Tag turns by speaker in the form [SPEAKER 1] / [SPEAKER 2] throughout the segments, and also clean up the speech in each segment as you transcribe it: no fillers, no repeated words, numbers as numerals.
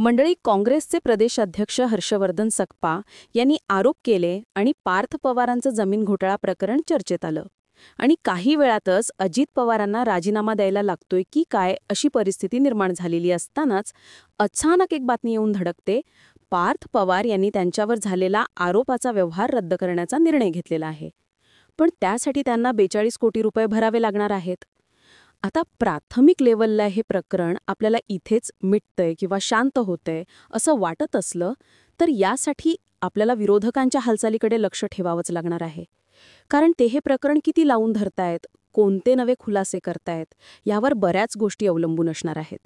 [SPEAKER 1] मंडळी, काँग्रेसचे प्रदेशाध्यक्ष हर्षवर्धन सकपा यांनी आरोप केले आणि पार्थ पवारांचं जमीन घोटाळा प्रकरण चर्चेत आलं. आणि काही वेळातच अजित पवारांना राजीनामा द्यायला लागतोय की काय अशी परिस्थिती निर्माण झालेली असतानाच अचानक एक बातमी येऊन धडकते. पार्थ पवार यांनी त्यांच्यावर झालेला आरोपाचा व्यवहार रद्द करण्याचा निर्णय घेतलेला आहे. पण त्यासाठी त्यांना 42 कोटी रुपये भरावे लागणार आहेत. आता प्राथमिक लेवलला हे प्रकरण आपल्याला इथेच मिटतंय किंवा शांत होतंय असं वाटत असलं तर यासाठी आपल्याला विरोधकांच्या हालचालीकडे लक्ष ठेवावंच लागणार आहे. कारण ते हे प्रकरण किती लावून धरतायत, कोणते नवे खुलासे करतायत, यावर बऱ्याच गोष्टी अवलंबून असणार आहेत.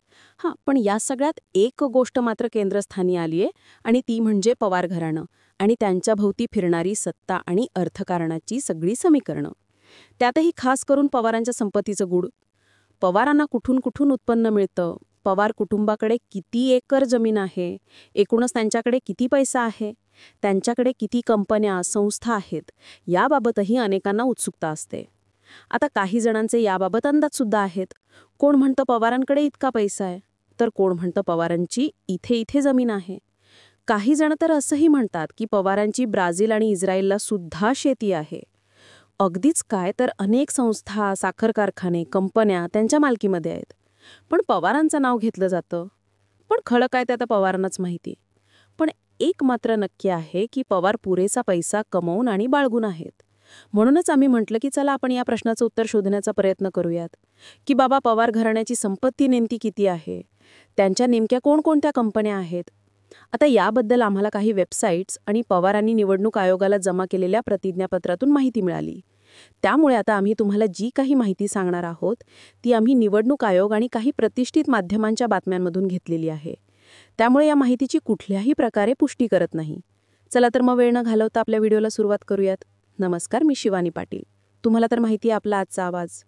[SPEAKER 1] पण या सगळ्यात एक गोष्ट मात्र केंद्रस्थानी आलीये आणि ती म्हणजे पवार घराणं आणि त्यांच्या भोवती फिरणारी सत्ता आणि अर्थकारणाची सगळी समीकरणं. त्यातही खास करून पवारांच्या संपत्तीचं गूढ. पवारांना कुठून कुठून उत्पन्न मिळतं, पवार कुटुंबाकडे किती एकर जमीन आहे, एकूणच त्यांच्याकडे किती पैसा आहे, त्यांच्याकडे किती कंपन्या, संस्था आहेत, याबाबतही अनेकांना उत्सुकता असते. आता काही जणांचे याबाबत अंदाजसुद्धा आहेत. कोण म्हणतं पवारांकडे इतका पैसा आहे, तर कोण म्हणतं पवारांची इथे इथे जमीन आहे. काही जण तर असंही म्हणतात की पवारांची ब्राझील आणि इस्रायलला सुद्धा शेती आहे. अगदीच काय तर अनेक संस्था, साखर कारखाने, कंपन्या त्यांच्या मालकीमध्ये आहेत. पण पवारांचं नाव घेतलं जातं. पण खरं काय ते आता पवारांनाच माहिती. पण एक मात्र नक्की आहे की पवार पुरेसा पैसा कमवून आणि बाळगून आहेत. म्हणूनच आम्ही म्हटलं की चला आपण या प्रश्नाचं उत्तर शोधण्याचा प्रयत्न करूयात की बाबा पवार घराण्याची संपत्ती नेमकी किती आहे, त्यांच्या नेमक्या कोणकोणत्या कंपन्या आहेत. आता याबद्दल आम्हाला काही वेबसाईट्स आणि पवारांनी निवडणूक आयोगाला जमा केलेल्या प्रतिज्ञापत्रातून माहिती मिळाली. त्यामुळे आता आम्ही तुम्हाला जी काही माहिती सांगणार आहोत ती आम्ही निवडणूक आयोग आणि काही प्रतिष्ठित माध्यमांच्या बातम्यांमधून घेतलेली आहे. त्यामुळे या माहितीची कुठल्याही प्रकारे पुष्टी करत नाही. चला तर मग वेळ न घालवता आपल्या व्हिडिओला सुरुवात करूयात. नमस्कार, मी शिवानी पाटील. तुम्हाला तर माहिती आहे आपला आजचा आवाज.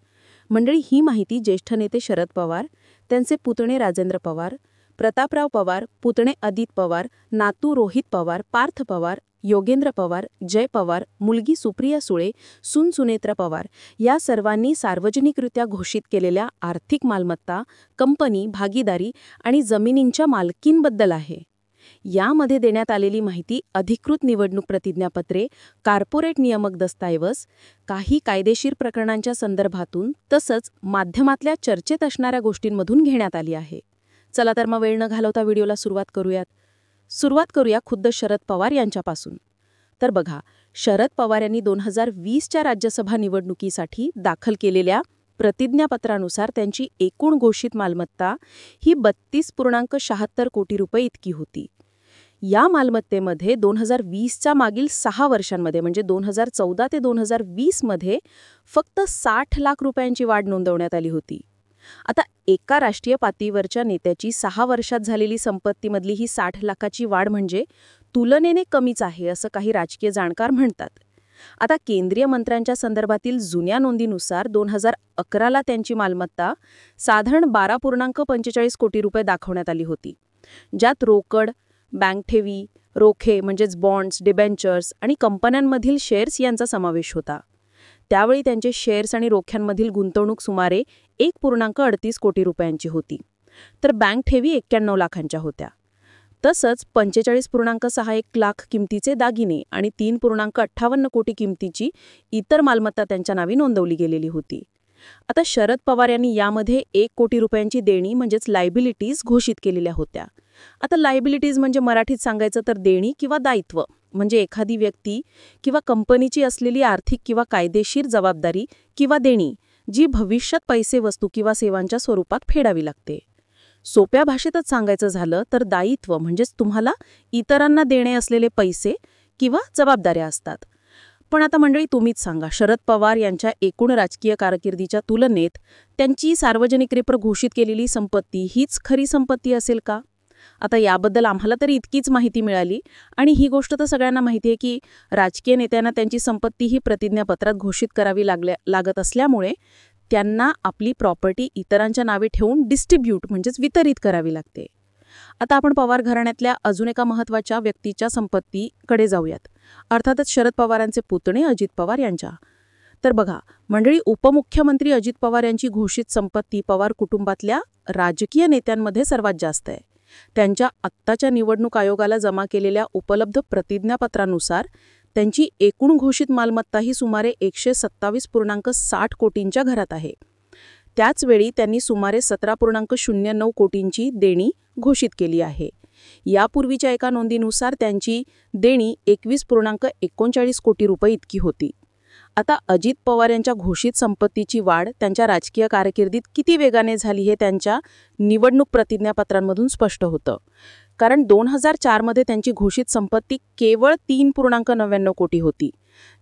[SPEAKER 1] मंडळी, ही माहिती ज्येष्ठ नेते शरद पवार, त्यांचे पुतणे राजेंद्र पवार, प्रतापराव पवार, पुतणे अदित पवार, नातू रोहित पवार, पार्थ पवार, योगेंद्र पवार, जय पवार, मुलगी सुप्रिया सुळे, सून सुनेत्रा पवार या सर्वांनी सार्वजनिकरित्या घोषित केलेल्या आर्थिक मालमत्ता, कंपनी, भागीदारी आणि जमिनींच्या मालकींबद्दल आहे. यामध्ये देण्यात आलेली माहिती अधिकृत निवडणूक प्रतिज्ञापत्रे, कॉर्पोरेट नियामक दस्तऐवज, काही कायदेशीर प्रकरणांच्या संदर्भातून तसंच माध्यमातल्या चर्चेत असणाऱ्या गोष्टींमधून घेण्यात आली आहे. चला तर मग वेळ न घालवता व्हिडिओला सुरुवात करूया खुद्द शरद पवार यांच्यापासून. तर बघा, शरद पवार यांनी 2020च्या राज्यसभा निवडणुकीसाठी दाखल केलेल्या प्रतिज्ञापत्रानुसार त्यांची एकूण घोषित मालमत्ता ही 32.76 कोटी रुपये इतकी होती. या मालमत्तेमध्ये 2020च्या मागील 6 वर्षांमध्ये म्हणजे 2014 ते 2020 मध्ये फक्त 60 लाख रुपयांची वाढ नोंदवण्यात आली होती. आता एका राष्ट्रीय पातळीवरच्या नेत्याची 6 वर्षात झालेली संपत्तीमधली ही 60 लाखाची वाढ म्हणजे तुलनेने कमीच आहे असं काही राजकीय जाणकार म्हणतात. आता केंद्रीय मंत्र्यांच्या संदर्भातील जुन्या नोंदीनुसार 2011ला त्यांची मालमत्ता साधारण 12.45 कोटी रुपये दाखवण्यात आली होती, ज्यात रोकड, बँक ठेवी, रोखे म्हणजेच बॉन्ड्स, डिबेंचर्स आणि कंपन्यांमधील शेअर्स यांचा समावेश होता. त्यावेळी त्यांचे शेअर्स आणि रोख्यांमधील गुंतवणूक सुमारे 1.38 कोटी रुपयांची होती, तर बँक ठेवी 91 लाखांच्या होत्या. तसंच 45.61 लाख किमतीचे दागिने आणि 3.58 कोटी किमतीची इतर मालमत्ता त्यांच्या नावी नोंदवली गेलेली होती. आता शरद पवार यांनी यामध्ये 1 कोटी रुपयांची देणी म्हणजेच लायबिलिटीज घोषित केलेल्या होत्या. आता लायबिलिटीज म्हणजे मराठीत सांगायचं तर देणी किंवा दायित्व, म्हणजे एखादी व्यक्ती किंवा कंपनीची असलेली आर्थिक किंवा कायदेशीर जबाबदारी किंवा देणी जी भविष्यात पैसे, वस्तू किंवा सेवांच्या स्वरूपात फेडावी लागते. सोप्या भाषेतच सांगायचं झालं तर दायित्व म्हणजेच तुम्हाला इतरांना देणे असलेले पैसे किंवा जबाबदाऱ्या असतात. पण आता मंडळी, तुम्हीच सांगा, शरद पवार यांच्या एकूण राजकीय कारकिर्दीच्या तुलनेत त्यांची सार्वजनिकरित्या घोषित केलेली संपत्ती हीच खरी संपत्ती असेल का? आता याबद्दल आम्हाला तरी इतकीच माहिती मिळाली आणि ही गोष्ट तर सगळ्यांना माहिती आहे की राजकीय नेत्यांना त्यांची संपत्ती ही प्रतिज्ञापत्रात घोषित करावी लागत असल्यामुळे त्यांना आपली प्रॉपर्टी इतरांच्या नावे ठेवून डिस्ट्रीब्यूट म्हणजेच वितरित करावी लागते. आता आपण पवार घराण्यातल्या अजून एका महत्त्वाच्या व्यक्तीच्या संपत्तीकडे जाऊयात, अर्थातच शरद पवारांचे पुतणे अजित पवार यांच्या. तर बघा मंडळी, उपमुख्यमंत्री अजित पवार यांची घोषित संपत्ती पवार कुटुंबातल्या राजकीय नेत्यांमध्ये सर्वात जास्त आहे. त्यांच्या आत्ताच्या निवडणूक आयोगाला जमा केलेल्या उपलब्ध प्रतिज्ञापत्रानुसार त्यांची एकूण घोषित मालमत्ता ही सुमारे 127.60 कोटींच्या घरात आहे. त्याचवेळी त्यांनी सुमारे 17.09 कोटींची देणी घोषित केली आहे. यापूर्वीच्या एका नोंदीनुसार त्यांची देणी 21.39 कोटी रुपये इतकी होती. आता अजित पवार यांच्या घोषित संपत्तीची वाढ त्यांच्या राजकीय कारकिर्दीत किती वेगाने झाली हे त्यांच्या निवडणूक प्रतिज्ञापत्रांमधून स्पष्ट होतं. कारण 2004 मध्ये त्यांची घोषित संपत्ती केवळ 3.99 कोटी होती,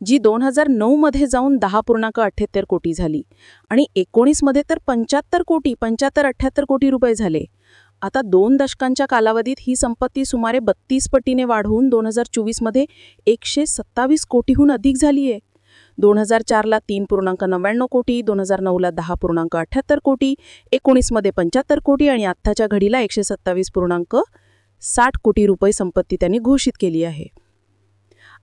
[SPEAKER 1] जी 2009 मध्ये जाऊन 10.78 कोटी झाली आणि 19 मध्ये तर 75-78 कोटी रुपये झाले. आता 2 दशकांच्या कालावधीत ही संपत्ती सुमारे 32 पटीने वाढवून 2024 मध्ये 127 कोटीहून अधिक झाली आहे. 2004 ला 3.99 कोटी, 2009 ला 10.78 कोटी, 19 मध्ये 75 कोटी आणि आत्ताच्या घडीला 127.60 कोटी रुपये संपत्ती त्यांनी घोषित केली आहे.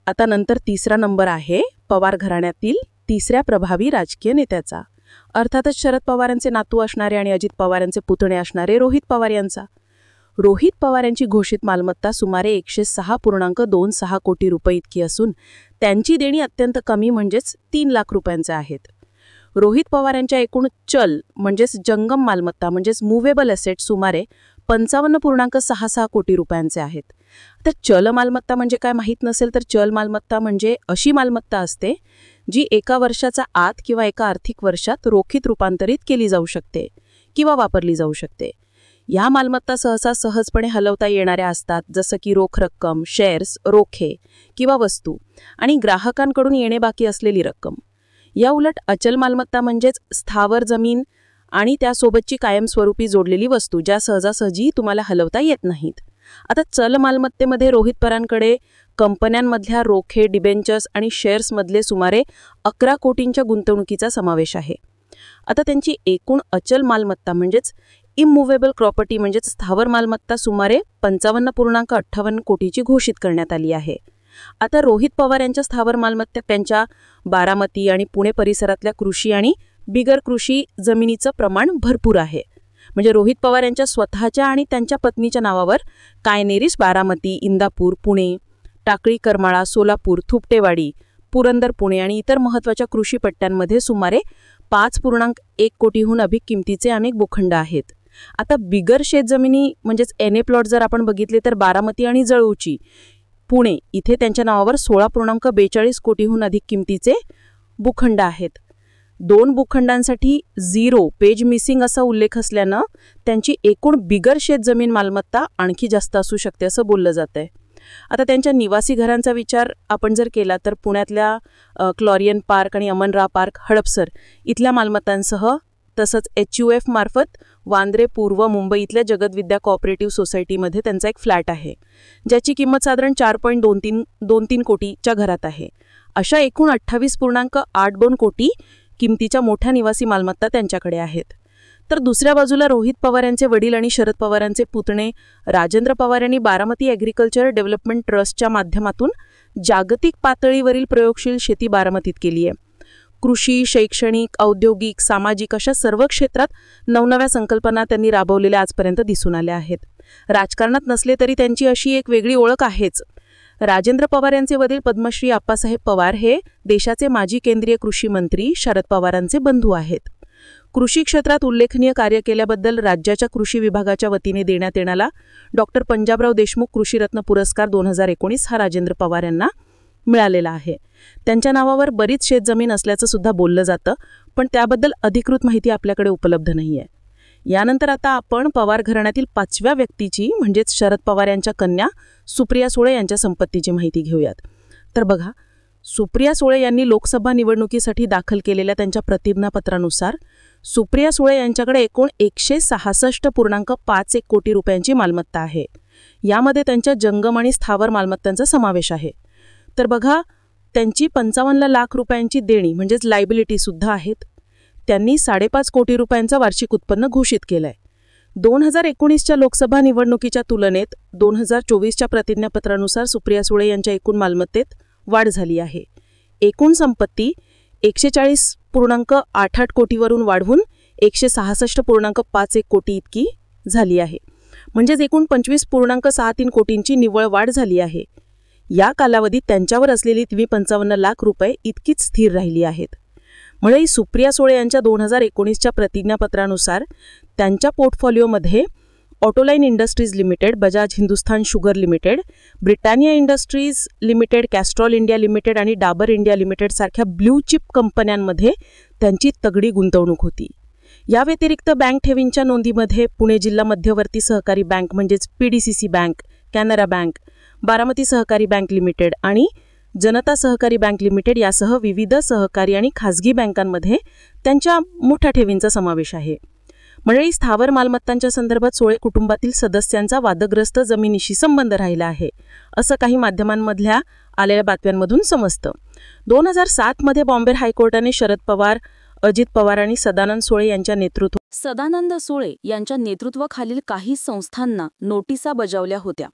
[SPEAKER 1] आता नंतर तिसरा नंबर आहे पवार घराण्यातील तिसऱ्या प्रभावी राजकीय नेत्याचा, अर्थातच शरद पवारांचे नातू असणारे आणि अजित पवारांचे पुतणे असणारे रोहित पवार यांचा. रोहित पवार यांची घोषित मालमत्ता सुमारे 106.26 कोटी रुपये इतकी असून त्यांची देणी अत्यंत कमी म्हणजेच 3 लाख रुपयांचे आहेत. रोहित पवार यांच्या एकूण चल म्हणजेच जंगम मालमत्ता म्हणजेच मूव्हेबल असेट सुमारे 55.66 कोटी रुपयांचे आहेत. तर चल मालमत्ता म्हणजे काय माहीत नसेल तर चल मालमत्ता म्हणजे अशी मालमत्ता असते जी एका वर्षाचा आत किंवा एका आर्थिक वर्षात रोखीत रूपांतरित केली जाऊ शकते किंवा वापरली जाऊ शकते. या मालमत्ता सहसा सहजपणे हलवता येणाऱ्या असतात, जसं की रोख रक्कम, शेअर्स, रोखे किंवा वस्तू आणि ग्राहकांकडून येणे बाकी असलेली रक्कम. या उलट अचल मालमत्ता म्हणजेच स्थावर जमीन आणि त्यासोबतची कायमस्वरूपी जोडलेली वस्तू, ज्या सहजासहजी तुम्हाला हलवता येत नाहीत. आता चल मालमत्तेमध्ये रोहित पवारांकडे कंपन्यांमधल्या रोखे, डिबेंचर्स आणि शेअर्समधले सुमारे 11 कोटींच्या गुंतवणुकीचा समावेश आहे. आता त्यांची एकूण अचल मालमत्ता म्हणजेच इमूव्हेबल प्रॉपर्टी म्हणजेच स्थावर मालमत्ता सुमारे 55.58 कोटीची घोषित करण्यात आली आहे. आता रोहित पवार यांच्या स्थावर मालमत्ता त्यांच्या बारामती आणि पुणे परिसरातल्या कृषी आणि बिगर कृषी जमिनीचं प्रमाण भरपूर आहे. म्हणजे रोहित पवार यांच्या स्वतःच्या आणि त्यांच्या पत्नीच्या नावावर कायनेरीस, बारामती, इंदापूर, पुणे, टाकळी, करमाळा, सोलापूर, थुपटेवाडी, पुरंदर, पुणे आणि इतर महत्त्वाच्या कृषी पट्ट्यांमध्ये सुमारे 5.1 कोटीहून अधिक किमतीचे अनेक भूखंड आहेत. आता बिगर शेतजमिनी म्हणजेच एनए प्लॉट जर आपण बघितले तर बारामती आणि जळूची, पुणे इथे त्यांच्या नावावर 16.42 कोटीहून अधिक किमतीचे भूखंड आहेत. 2 भूखंडांसाठी 0 पेज मिसिंग असा उल्लेख असल्यानं त्यांची एकूण बिगर शेतजमीन मालमत्ता आणखी जास्त असू शकते असं बोललं जातंय. आता त्यांच्या निवासी घरांचा विचार आपण जर केला तर पुण्यातल्या क्लॉरियन पार्क आणि अमनराव पार्क, हडपसर इथल्या मालमत्तांसह तसंच HUF मार्फत वांद्रे पूर्व मुंबई इथल्या जगतविद्या कोऑपरेटिव्ह सोसायटीमध्ये त्यांचा एक फ्लॅट आहे, ज्याची किंमत साधारण 4.23 कोटीच्या घरात आहे. अशा एकूण 28.82 कोटी किमतीच्या मोठ्या निवासी मालमत्ता त्यांच्याकडे आहेत. तर दुसऱ्या बाजूला रोहित पवार यांचे वडील आणि शरद पवारांचे पुतणे राजेंद्र पवार यांनी बारामती ॲग्रिकल्चर डेव्हलपमेंट ट्रस्टच्या माध्यमातून जागतिक पातळीवरील प्रयोगशील शेती बारामतीत केली आहे. कृषी, शैक्षणिक, औद्योगिक, सामाजिक अशा सर्व क्षेत्रात नवनव्या संकल्पना त्यांनी राबवलेल्या आजपर्यंत दिसून आल्या आहेत. राजकारणात नसले तरी त्यांची अशी एक वेगळी ओळख आहेच. राजेंद्र पवार यांचे वडील पद्मश्री आप्पासाहेब पवार हे देशाचे माजी केंद्रीय कृषी मंत्री शरद पवारांचे बंधू आहेत. कृषी क्षेत्रात उल्लेखनीय कार्य केल्याबद्दल राज्याच्या कृषी विभागाच्या वतीने देण्यात येणारा डॉक्टर पंजाबराव देशमुख कृषीरत्न पुरस्कार 2019 हा राजेंद्र पवार यांना मिळालेला आहे. त्यांच्या नावावर बरीच शेतजमीन असल्याचं सुद्धा बोललं जातं, पण त्याबद्दल अधिकृत माहिती आपल्याकडे उपलब्ध नाही आहे. यानंतर आता आपण पवार घराण्यातील 5व्या व्यक्तीची म्हणजेच शरद पवार यांच्या कन्या सुप्रिया सुळे यांच्या संपत्तीची माहिती घेऊयात. तर बघा, सुप्रिया सुळे यांनी लोकसभा निवडणुकीसाठी दाखल केलेल्या त्यांच्या प्रतिज्ञापत्रानुसार सुप्रिया सुळे यांच्याकडे एकूण 166.51 कोटी रुपयांची मालमत्ता आहे. यामध्ये त्यांच्या जंगम आणि स्थावर मालमत्तांचा समावेश आहे. तर बघा, त्यांची 55 लाख रुपयांची देणी म्हणजेच लायबिलिटी सुद्धा आहेत. त्यांनी 5.5 कोटी रुपयांचं वार्षिक उत्पन्न घोषित केलंय. 2019च्या लोकसभा निवडणुकीच्या तुलनेत 2024च्या प्रतिज्ञापत्रानुसार सुप्रिया सुळे यांच्या एकूण मालमत्तेत वाढ झाली आहे. एकूण संपत्ती 140.88 कोटीवरून वाढवून 166.51 कोटी इतकी झाली आहे.
[SPEAKER 2] म्हणजेच एकूण 25.63 कोटींची निव्वळ वाढ झाली आहे. या कालावधीत त्यांच्यावर असलेली 55 लाख रुपये इतकीच स्थिर राहिली आहेत. मंडळी, सुप्रिया सुळे यांच्या 2019च्या प्रतिज्ञापत्रानुसार त्यांच्या पोर्टफोलिओमध्ये autoline industries limited, Bajaj Hindustan sugar limited, Britannia industries limited, Castrol India limited आणि डाबर इंडिया लिमिटेड सारख्या ब्ल्यू चिप कंपन्यांमध्ये त्यांची तगडी गुंतवणूक होती. या व्यतिरिक्त बँक ठेवींच्या नोंदीमध्ये पुणे जिल्हा मध्यवर्ती सहकारी बँक म्हणजेच PDCC bank, Canara bank, Baramati सहकारी बँक लिमिटेड आणि जनता सहकारी बँक लिमिटेड यासह विविध सहकारी आणि खाजगी बँकांमध्ये त्यांच्या मोठ्या ठेवींचा समावेश आहे. मंडळी, स्थावर मालमत्तांच्या संदर्भात सुळे कुटुंबातील सदस्यांचा वादग्रस्त जमिनीशी संबंध राहिला आहे, असं काही माध्यमांमधल्या आलेल्या बातम्यांमधून समजतं. 2007 मध्ये बॉम्बे हायकोर्टाने शरद पवार, अजित पवार आणि सदानंद सुळे यांच्या नेतृत्वाखालील काही संस्थांना नोटिसा बजावल्या होत्या.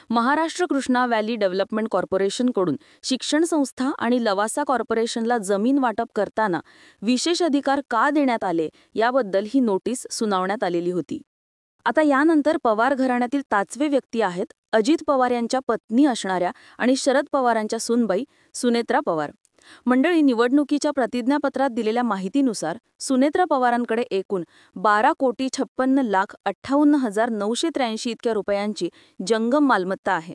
[SPEAKER 2] महाराष्ट्र कृष्णा व्हॅली डेव्हलपमेंट कॉर्पोरेशनकडून शिक्षण संस्था आणि लवासा कॉर्पोरेशनला जमीन वाटप करताना विशेष अधिकार का देण्यात आले याबद्दल ही नोटीस सुनावण्यात आलेली होती. आता यानंतर पवार घराण्यातील ताचवे व्यक्ती आहेत अजित पवार यांच्या पत्नी असणाऱ्या आणि शरद पवारांच्या सूनबाई सुनेत्रा पवार. मंडळी, निवडणुकीच्या प्रतिज्ञापत्रात दिलेल्या माहितीनुसार सुनेत्रा पवारांकडे एकूण 12,56,58,983 इतक्या रुपयांची जंगम मालमत्ता आहे.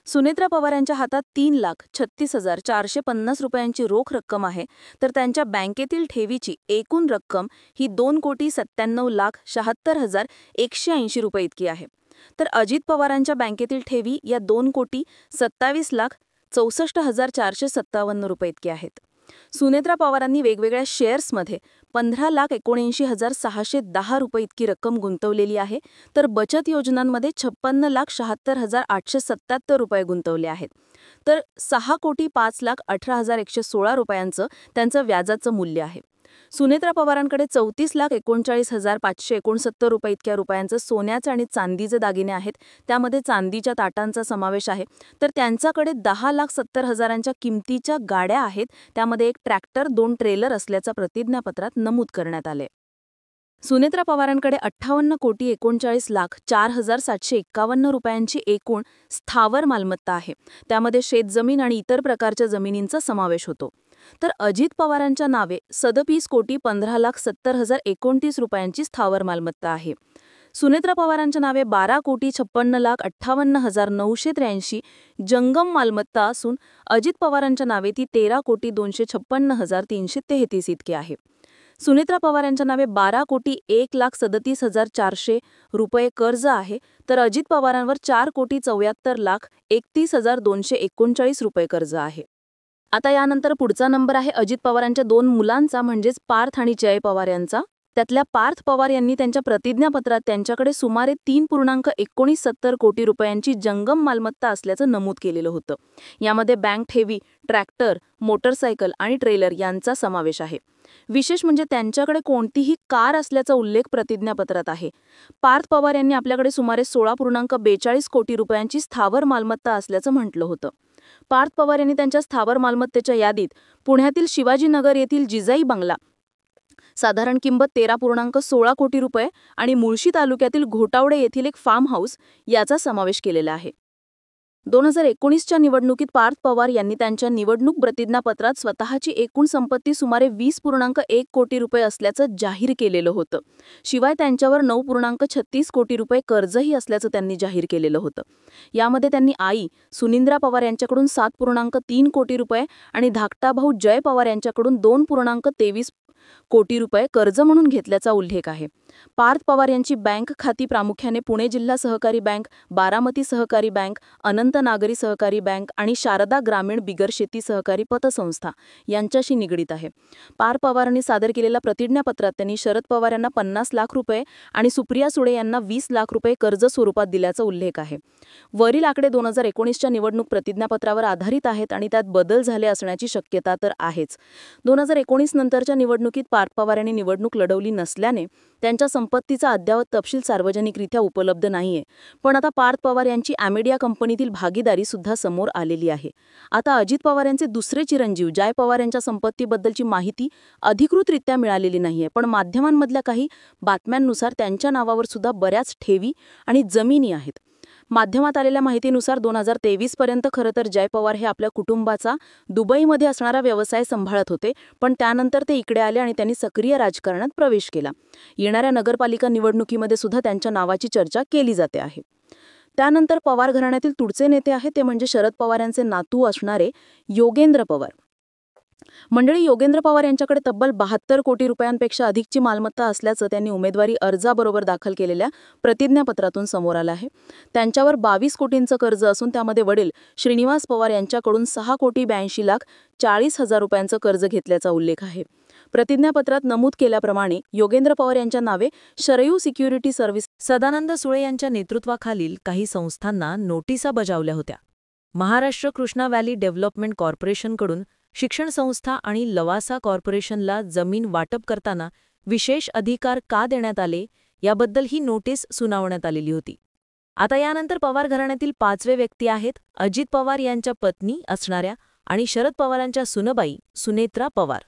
[SPEAKER 2] सुनेत्रा पवार यांच्या हातात 3,36,450 रुपयांची रोख रक्कम आहे, तर त्यांच्या बँकेतील ठेवीची एकूण रक्कम ही 2,97,76,180 रुपये इतकी आहे. तर अजित पवारांच्या बँकेतील ठेवी या 2,27,64,457 रुपये इतके आहेत. सुनेत्रा पवारांनी वेगवेगळ्या शेअर्समध्ये 15,79,610 रुपये इतकी रक्कम गुंतवलेली आहे, तर बचत योजनांमध्ये 56,76,877 रुपये गुंतवले आहेत. तर 6,05,18,116 रुपयांचं त्यांचं व्याजाचं मूल्य आहे. सुनेत्रा पवारांकडे 34,39,569 रुपये इतक्या रुपयांचं सोन्याचे आणि चांदीचे दागिने आहेत, त्यामध्ये चांदीच्या ताटांचा समावेश आहे. तर त्यांच्याकडे 10,70,000च्या किमतीच्या गाड्या आहेत, त्यामध्ये एक ट्रॅक्टर, 2 ट्रेलर असल्याचं प्रतिज्ञापत्रात नमूद करण्यात आले. सुनेत्रा पवारांकडे 58,39,04,751 रुपयांची एकूण स्थावर मालमत्ता आहे, त्यामध्ये शेतजमीन आणि इतर प्रकारच्या जमिनींचा समावेश होतो. तर अजित पवारांच्या नावे 37,15,70,029 रुपयांची स्थावर मालमत्ता आहे. सुनेत्रा पवारांच्या नावे 12,56,58,983 जंगम मालमत्ता असून अजित पवारांच्या नावे ती 13,256,333 इतकी आहे. सुनेत्रा पवार यांच्या नावे 12,01,37,400 रुपये कर्ज आहे, तर अजित पवारांवर 4,74,31,239 रुपये कर्ज आहे. आता यानंतर पुढचा नंबर आहे अजित पवारांच्या 2 मुलांचा, म्हणजेच पार्थ आणि जय पवार यांचा. त्यातल्या पार्थ पवार यांनी त्यांच्या प्रतिज्ञापत्रात त्यांच्याकडे सुमारे 3,1970 कोटी रुपयांची जंगम मालमत्ता असल्याचं नमूद केलेलं होतं. यामध्ये बँक ठेवी, ट्रॅक्टर, मोटरसायकल आणि ट्रेलर यांचा समावेश आहे. विशेष म्हणजे त्यांच्याकडे कोणतीही कार असल्याचा उल्लेख प्रतिज्ञापत्रात आहे. पार्थ पवार यांनी आपल्याकडे सुमारे 16,42 कोटी रुपयांची स्थावर मालमत्ता असल्याचं म्हटलं होतं. पार्थ पवार यांनी त्यांच्या स्थावर मालमत्तेच्या यादीत पुण्यातील शिवाजीनगर येथील जिजाई बंगला, साधारण किंमत 13,16 कोटी रुपये आणि मुळशी तालुक्यातील घोटावडे येथील एक फार्म हाऊस याचा समावेश केलेला आहे. 2019च्या निवडणुकीत पार्थ पवार यांनी त्यांच्या निवडणूक प्रतिज्ञापत्रात स्वतःची एकूण संपत्ती सुमारे 20.1 कोटी रुपये असल्याचं जाहीर केलेलं होतं. शिवाय त्यांच्यावर 9.36 कोटी रुपये कर्जही असल्याचं त्यांनी जाहीर केलेलं होतं. यामध्ये त्यांनी आई सुनिंद्रा पवार यांच्याकडून 7.3 कोटी रुपये आणि धाकटा भाऊ जय पवार यांच्याकडून 2.23 कोटी रुपये कर्ज म्हणून घेतल्याचा उल्लेख आहे. पार्थ पवार यांची बँक खाती प्रामुख्याने पुणे जिल्हा सहकारी बँक, बारामती सहकारी बँक, अनंत नागरी सहकारी बँक आणि शारदा ग्रामीण बिगर शेती सहकारी पतसंस्था यांच्याशी निगडीत आहे. पार्थ पवारांनी सादर केलेल्या प्रतिज्ञापत्रात त्यांनी शरद पवार यांना 50 लाख रुपये आणि सुप्रिया सुळे यांना 20 लाख रुपये कर्ज स्वरूपात दिल्याचा उल्लेख आहे. वरील आकडे 2019च्या निवडणूक प्रतिज्ञापत्रावर आधारित आहेत आणि त्यात बदल झाले असण्याची शक्यता तर आहेच. 2019 नंतरच्या निवडणूक निवडणुकीत पार्थ पवार यांनी निवडणूक लढवली नसल्याने त्यांच्या संपत्तीचा अद्ययावत तपशील सार्वजनिकरित्या उपलब्ध नाहीये. पण आता पार्थ पवार यांची ॲमेडिया कंपनीतील भागीदारी सुद्धा समोर आलेली आहे. आता अजित पवार यांचे दुसरे चिरंजीव जय पवार यांच्या संपत्तीबद्दलची माहिती अधिकृतरित्या मिळालेली नाहीये, पण माध्यमांमधल्या काही बातम्यांनुसार त्यांच्या नावावर सुद्धा बऱ्याच ठेवी आणि जमिनी आहेत. माध्यमात आलेल्या माहितीनुसार 2023 पर्यंत खरं तर जय पवार हे आपल्या कुटुंबाचा दुबईमध्ये असणारा व्यवसाय सांभाळत होते, पण त्यानंतर ते इकडे आले आणि त्यांनी सक्रिय राजकारणात प्रवेश केला. येणाऱ्या नगरपालिका निवडणुकीमध्ये सुद्धा त्यांच्या नावाची चर्चा केली जाते आहे. त्यानंतर पवार घराण्यातील तुडचे नेते आहेत ते म्हणजे शरद पवार यांचे नातू असणारे योगेंद्र पवार. मंडळी, योगेंद्र पवार यांच्याकडे तब्बल 72 कोटी रुपयांपेक्षा अधिकची मालमत्ता असल्याचं त्यांनी उमेदवारी अर्जाबरोबर दाखल केलेल्या प्रतिज्ञापत्रातून समोर आलं आहे. त्यांच्यावर 22 कोटींचं कर्ज असून त्यामध्ये वडील श्रीनिवास पवार यांच्याकडून 6,82,40,00,000 रुपयांचं कर्ज घेतल्याचा उल्लेख आहे. प्रतिज्ञापत्रात नमूद केल्याप्रमाणे योगेंद्र पवार यांच्या नावे शरयू सिक्युरिटी सर्व्हिस
[SPEAKER 1] सदानंद सुळे यांच्या नेतृत्वाखालील काही संस्थांना नोटिसा बजावल्या होत्या. महाराष्ट्र कृष्णा व्हॅली डेव्हलपमेंट कॉर्पोरेशनकडून शिक्षण संस्था आणि लवासा कॉर्पोरेशनला जमीन वाटप करताना विशेष अधिकार का देण्यात आले याबद्दल ही नोटीस सुनावण्यात आलेली होती. आता यानंतर पवार घराण्यातील 5वे व्यक्ती आहेत अजित पवार यांच्या पत्नी असणाऱ्या आणि शरद पवारांच्या सुनबाई सुनेत्रा पवार.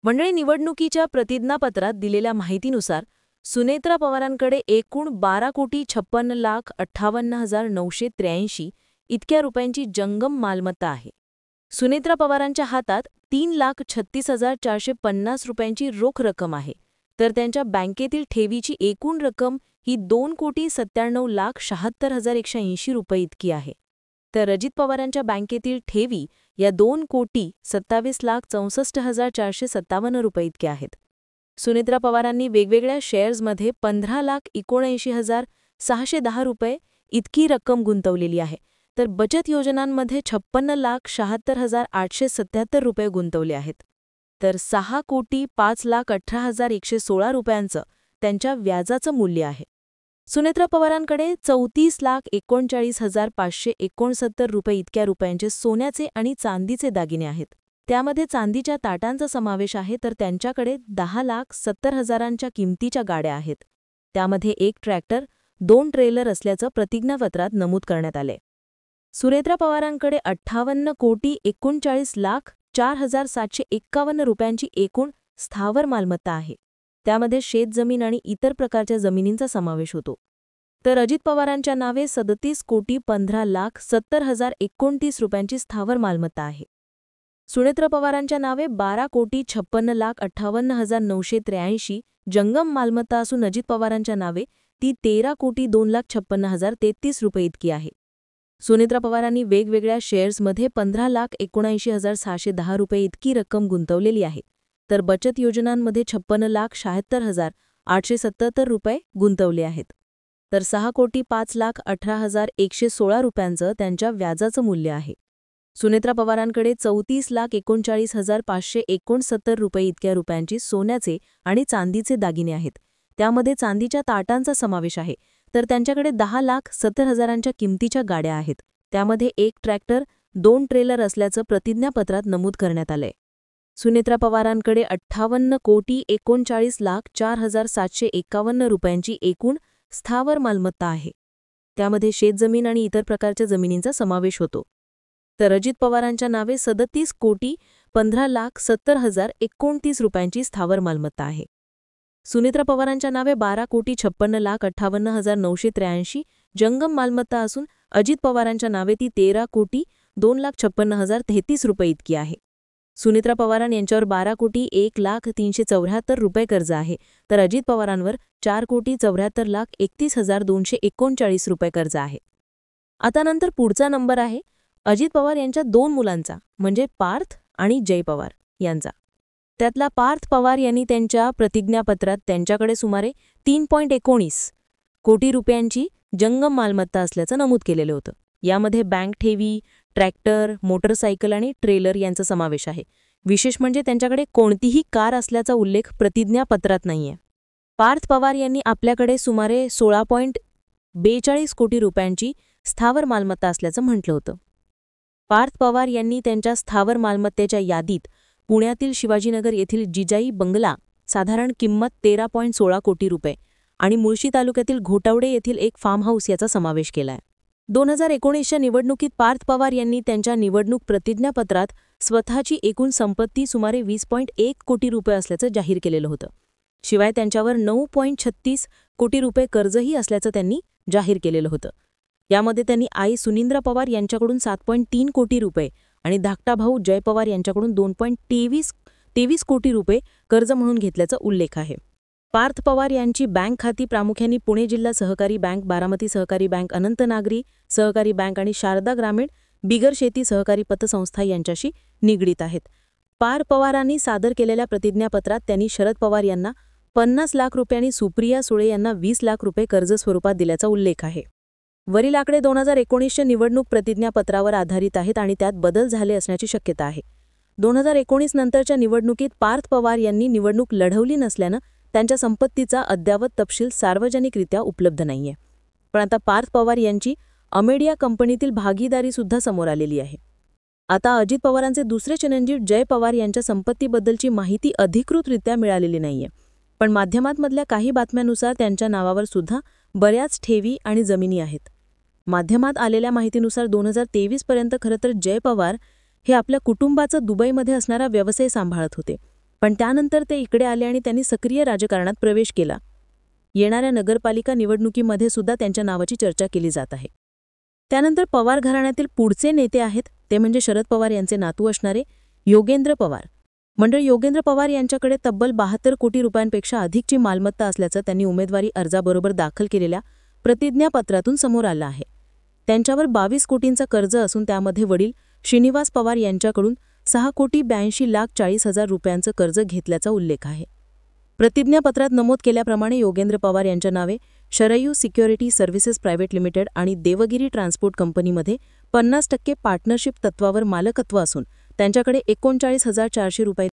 [SPEAKER 1] मंडळी, निवडणुकीच्या प्रतिज्ञापत्रात दिलेल्या माहितीनुसार सुनेत्रा पवारांकडे एकूण 12,56,58,983 इतक्या रुपयांची जंगम मालमत्ता आहे. सुनेत्रा पवारांच्या हातात 3,36,450 रुपयांची रोख रक्कम आहे, तर त्यांच्या बँकेतील ठेवीची एकूण रक्कम ही 2,97,76,180 रुपये इतकी आहे. तर अजित पवारांच्या बँकेतील ठेवी या 2,27,64,457 रुपये इतक्या आहेत. सुनेत्रा पवारांनी वेगवेगळ्या शेअर्समध्ये 15,79,610 रुपये इतकी रक्कम गुंतवलेली आहे, तर बचत योजनांमध्ये 56,76,877 रुपये गुंतवले आहेत. तर 6,05,18,116 रुपयांचं त्यांच्या व्याजाचं मूल्य आहे. सुनेत्रा पवारांकडे 34,39,569 रुपये इतक्या रुपयांचे सोन्याचे आणि चांदीचे दागिने आहेत. त्यामध्ये चांदीच्या ताटांचा समावेश आहे, तर त्यांच्याकडे 10,70,000च्या किमतीच्या गाड्या आहेत. त्यामध्ये 1 ट्रॅक्टर, 2 ट्रेलर असल्याचं प्रतिज्ञापत्रात नमूद करण्यात आले. सुनेत्रा पवारांकडे 58,39,04,751 रुपयांची एकूण स्थावर मालमत्ता आहे. त्यामध्ये शेतजमीन आणि इतर प्रकारच्या जमिनींचा समावेश होतो. तर अजित पवारांच्या नावे 37,15,70,029 रुपयांची स्थावर मालमत्ता आहे. सुनेत्रा पवारांच्या नावे 12,56,58,983 जंगम मालमत्ता असून अजित पवारांच्या नावे ती 13,02,56,033 रुपये इतकी आहे. सुनेत्रा पवारांनी वेगवेगळ्या शेअर्समध्ये 15,79,610 रुपये इतकी रक्कम गुंतवलेली आहे, तर बचत योजनांमध्ये 56,76,877 रुपये गुंतवले आहेत. तर 6,05,18,116 रुपयांचं त्यांच्या व्याजाचं मूल्य आहे. सुनेत्रा पवारांकडे 34,39,569 रुपये इतक्या रुपयांची सोन्याचे आणि चांदीचे दागिने आहेत. त्यामध्ये चांदीच्या ताटांचा समावेश आहे, तर त्यांच्याकडे 10,70,000च्या किमतीच्या गाड्या आहेत. त्यामध्ये 1 ट्रॅक्टर, 2 ट्रेलर असल्याचं प्रतिज्ञापत्रात नमूद करण्यात आलंय. सुनेत्रा पवारांकडे 58,39,04,751 रुपयांची एकूण स्थावर मालमत्ता आहे. त्यामध्ये शेतजमीन आणि इतर प्रकारच्या जमिनींचा समावेश होतो. तर अजित पवारांच्या नावे 37,15,70,029 रुपयांची स्थावर मालमत्ता आहे. सुनेत्रा पवारांच्या नावे 12,56,58,983 जंगम मालमत्ता असून अजित पवारांच्या नावे ती 13,02,56,033 रुपये इतकी आहे. सुनेत्रा पवारां यांच्यावर 12,01,03,74 रुपये कर्ज आहे, तर अजित पवारांवर 4,74,31,239 रुपये कर्ज आहे. आता नंतर पुढचा नंबर आहे अजित पवार यांच्या 2 मुलांचा, म्हणजे पार्थ आणि जय पवार यांचा. त्यातला पार्थ पवार यांनी त्यांच्या प्रतिज्ञापत्रात त्यांच्याकडे सुमारे 3.19 कोटी रुपयांची जंगम मालमत्ता असल्याचं नमूद केलेलं होतं. यामध्ये बँक ठेवी, ट्रॅक्टर, मोटरसायकल आणि ट्रेलर यांचा समावेश आहे. विशेष म्हणजे त्यांच्याकडे कोणतीही कार असल्याचा उल्लेख प्रतिज्ञापत्रात नाहीये. पार्थ पवार यांनी आपल्याकडे सुमारे 16.42 कोटी रुपयांची स्थावर मालमत्ता असल्याचं म्हटलं होतं. पार्थ पवार यांनी त्यांच्या स्थावर मालमत्तेच्या यादीत
[SPEAKER 2] पुण्यातील शिवाजीनगर येथील जिजाई बंगला साधारण किंमत 13.16 कोटी रुपये आणि मुळशी तालुक्यातील घोटावडे येथील एक फार्म हाऊस याचा समावेश केलाय. 2019च्या निवडणुकीत पार्थ पवार यांनी त्यांच्या निवडणूक प्रतिज्ञापत्रात स्वतःची एकूण संपत्ती सुमारे 20.1 कोटी रुपये असल्याचं जाहीर केलेलं होतं. शिवाय त्यांच्यावर 9.36 कोटी रुपये कर्जही असल्याचं त्यांनी जाहीर केलेलं होतं. यामध्ये त्यांनी आई सुनिंद्रा पवार यांच्याकडून 7.3 कोटी रुपये आणि धाकटा भाऊ जय पवार यांच्याकडून 2.23 कोटी रुपये कर्ज म्हणून घेतल्याचा उल्लेख आहे. पार्थ पवार यांची बँक खाती प्रामुख्याने पुणे जिल्हा सहकारी बँक, बारामती सहकारी बँक, अनंत नागरी सहकारी बँक आणि शारदा ग्रामीण बिगर शेती सहकारी पतसंस्था यांच्याशी निगडीत आहेत. पार्थ पवारांनी सादर केलेल्या प्रतिज्ञापत्रात त्यांनी शरद पवार यांना 50 लाख रुपये आणि सुप्रिया सुळे यांना 20 लाख रुपये कर्ज स्वरूपात दिल्याचा उल्लेख आहे. वरील आकडे 2019च्या निवडणूक प्रतिज्ञापत्रावर आधारित आहेत आणि त्यात बदल झाले असण्याची शक्यता आहे. 2019 नंतरच्या निवडणुकीत पार्थ पवार यांनी निवडणूक लढवली नसल्यानं त्यांच्या संपत्तीचा अद्ययावत तपशील सार्वजनिकरित्या उपलब्ध नाहीये. पण आता पार्थ पवार यांची अमेडिया कंपनीतील भागीदारीसुद्धा समोर आलेली आहे. आता अजित पवारांचे दुसरे चिरंजीव जय पवार यांच्या संपत्तीबद्दलची माहिती अधिकृतरित्या मिळालेली नाहीये. पण माध्यमांमधल्या काही बातम्यांनुसार त्यांच्या नावावर सुद्धा बऱ्याच ठेवी आणि जमिनी आहेत. माध्यमात आलेल्या माहितीनुसार 2023 पर्यंत खरं तर जय पवार हे आपल्या कुटुंबाचं दुबईमध्ये असणारा व्यवसाय सांभाळत होते. पण त्यानंतर ते इकडे आले आणि त्यांनी सक्रिय राजकारणात प्रवेश केला. येणाऱ्या नगरपालिका निवडणुकीमध्ये सुद्धा त्यांच्या नावाची चर्चा केली जात आहे. त्यानंतर पवार घराण्यातील पुढचे नेते आहेत ते म्हणजे शरद पवार यांचे नातू असणारे योगेंद्र पवार. योगेंद्र पवार यांच्याकडे तब्बल 72 कोटी रुपयांपेक्षा अधिकची मालमत्ता असल्याचं त्यांनी उमेदवारी अर्जाबरोबर दाखल केलेल्या प्रतिज्ञापत्रातून समोर आलं आहे. त्यांच्यावर 22 कोटींचं कर्ज असून त्यामध्ये वडील श्रीनिवास पवार यांच्याकडून 6,82,40,00,000 रुपयांचं कर्ज घेतल्याचा उल्लेख आहे. प्रतिज्ञापत्रात नमूद केल्याप्रमाणे योगेंद्र पवार यांच्या नावे Sharayu Security Services Private Limited आणि देवगिरी ट्रान्सपोर्ट कंपनीमध्ये 50% पार्टनरशिप तत्वावर मालकत्व असून त्यांच्याकडे 39,400 रुपये